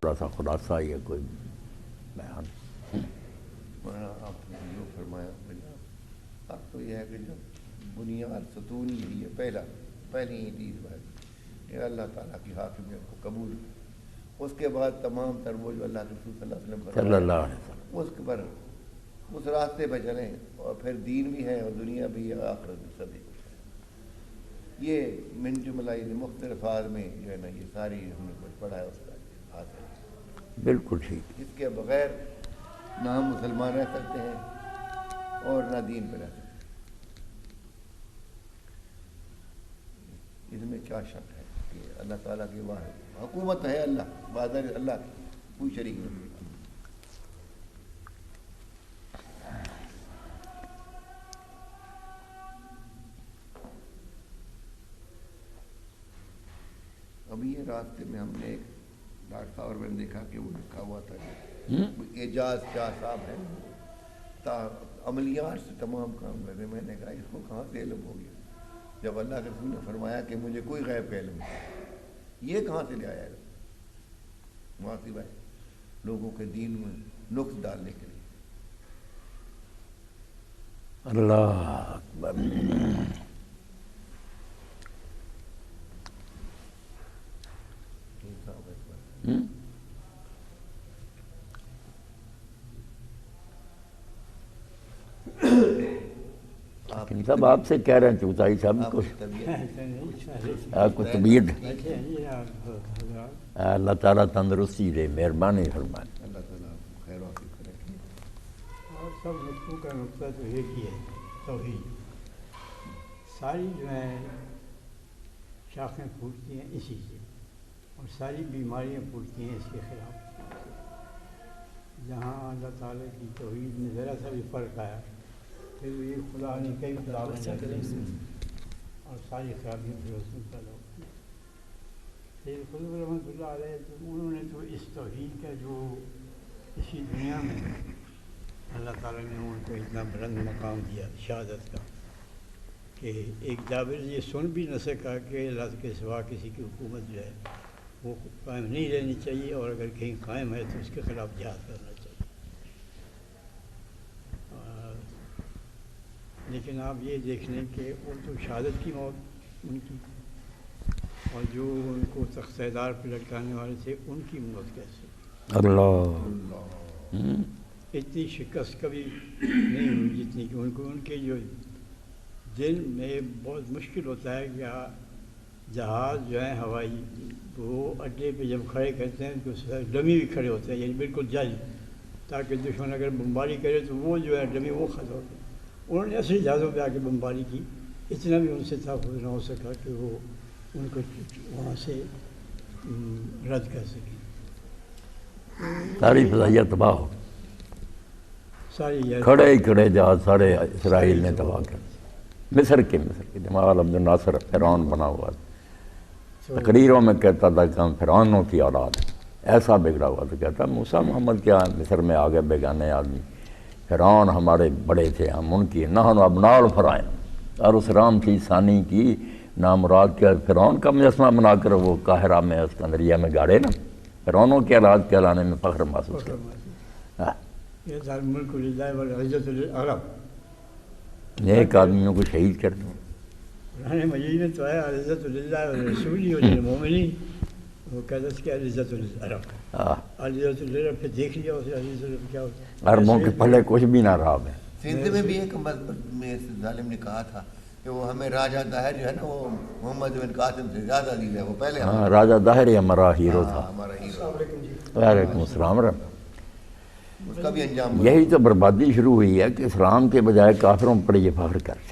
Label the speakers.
Speaker 1: تھوڑا سا خلاصہ یہ کوئی بیان؟
Speaker 2: آپ نے جو فرمایا اب تو یہ ہے کہ جب بنیاد ستون ہی ہے پہلی ہی چیز ہے کہ اللہ تعالیٰ کی حاکمیت کو قبول، اس کے بعد تمام تر وہ جو اللہ کے رسول صلی اللہ علیہ وسلم
Speaker 1: صلی اللہ علیہ وسلم
Speaker 2: اس کے پر اس راستے پہ چلیں، اور پھر دین بھی ہے اور دنیا بھی ہے، آخرت بھی، سبھی کچھ ہے۔ یہ من جملہ مختلف الفاظ میں جو ہے نا یہ ساری ہم نے کچھ پڑھا ہے اس کا حاصل ہے۔
Speaker 1: بالکل ٹھیک۔
Speaker 2: اس کے بغیر نہ ہم مسلمان رہ سکتے ہیں اور نہ دین پہ رہ سکتے ہیں، اس میں کیا شک ہے کہ اللہ تعالیٰ کی واحد حکومت ہے، اللہ وحدہ اللہ کی کوئی شریک نہیں۔ ابھی یہ راستے میں ہم نے ایک ڈاکٹر صاحب میں نے دیکھا کہ وہ لکھا ہوا تھا کہ اعجاز شاہ صاحب ہے عملیات سے تمام کام کر رہے۔ میں نے کہا اس کو کہاں سے علم ہو گیا جب اللہ کے رسول نے فرمایا کہ مجھے کوئی غیب کا علم نہیں، یہ کہاں سے لے آیا علم؟ واقعی بھائی لوگوں کے دین میں نقص ڈالنے کے لیے۔
Speaker 1: اللہ اکبر۔ صاحب آپ سے کہہ رہے ہیں چوتائی صاحب کو طبیعت اللہ تعالیٰ تندرستی دے، مہربانی فرمائے۔
Speaker 2: اللہ تعالیٰ خیر و عافیت کرے۔
Speaker 3: اور سب نقطوں کا نقطہ تو ایک ہی ہے، توحید۔ ساری جو ہیں شاخیں پھوٹتی ہیں اسی سے، اور ساری بیماریاں پھوٹتی ہیں اس کے خلاف۔ جہاں اللہ تعالیٰ کی توحید میں ذرا سا بھی فرق آیا پھر یہ خدا نے کئی خدا بن جاتے ہیں اور ساری خرابیاں پھر اس میں پیدا ہوتی ہیں۔ سید قطب رحمۃ اللہ علیہ تو انہوں نے تو اس توحید کا جو اسی دنیا میں اللہ تعالیٰ نے ان کو اتنا بلند مقام دیا شہادت کا کہ ایک جابر یہ سن بھی نہ سکا کہ اللہ کے سوا کسی کی حکومت جو ہے وہ قائم نہیں رہنی چاہیے، اور اگر کہیں قائم ہے تو اس کے خلاف جہاد کرنا چاہیے۔ لیکن آپ یہ دیکھ لیں کہ وہ تو شہادت کی موت ان کی، اور جو ان کو تختہ دار پہ لٹکانے والے تھے ان کی موت کیسے؟
Speaker 1: اللہ
Speaker 3: اتنی شکست کبھی نہیں ہوئی جتنی کہ ان کو ان کے جو دل میں بہت مشکل ہوتا ہے کہ جہاز جو ہے ہوائی وہ اڈے پہ جب کھڑے کرتے ہیں تو ڈمی بھی کھڑے ہوتے ہیں، یعنی بالکل جل، تاکہ دشمن اگر بمباری کرے تو وہ جو ہے ڈمی وہ ختم ہو گئی۔ انہوں نے اصلی جہازوں پہ آ کے بمباری کی، اتنا بھی ان سے تحفظ نہ ہو سکا کہ وہ ان کو وہاں سے رد کر سکیں۔
Speaker 1: ساری فضائیہ تباہ ہو،
Speaker 3: ساری
Speaker 1: کھڑے ہی کھڑے جہاز سارے اسرائیل نے تباہ کر مصر کے جمال عبد الناصر فرعون بنا ہوا تھا، تقریروں میں کہتا تھا کہ ہم فرعونوں کی اولاد ہیں، ایسا بگڑا ہوا تو کہتا موسیٰ محمد کیا مصر میں آگے بیگانے آدمی، فرعون ہمارے بڑے تھے، ہم ان کی نحن ابناء الفرعون، اور اس رام کی ثانی کی نامراد کیا فرعون کا مجسمہ بنا کر وہ قاہرہ میں اسکندریہ میں گاڑے نا، فرعونوں کے اولاد کہلانے میں فخر محسوس کیا۔
Speaker 3: ملک للہ والعزت للعرب،
Speaker 1: نیک آدمیوں کو شہید کر دیں۔
Speaker 3: قرآن مجید میں تو ہے العزت للہ ورسولہ وللمؤمنین، وہ کہتا ہے کہ العزت للعرب، العزت للعرب پھر دیکھ لیا اسے العزت للعرب کیا ہوتا ہے۔
Speaker 1: عربوں کے پہلے کچھ بھی نہ رہا ہے۔
Speaker 2: سندھ میں بھی ایک مذہب میں ظالم نے کہا تھا کہ وہ ہمیں راجہ داہر جو ہے نا وہ محمد بن قاسم سے زیادہ عزیز ہے، وہ پہلے
Speaker 1: ہاں راجہ داہر ہی ہمارا ہیرو تھا۔
Speaker 2: ہمارا ہیرو،
Speaker 1: وعلیکم السلام ورحمۃ۔
Speaker 2: اس کا بھی انجام
Speaker 1: یہی تو بربادی شروع ہوئی ہے کہ اسلام کے بجائے کافروں پر یہ فخر کر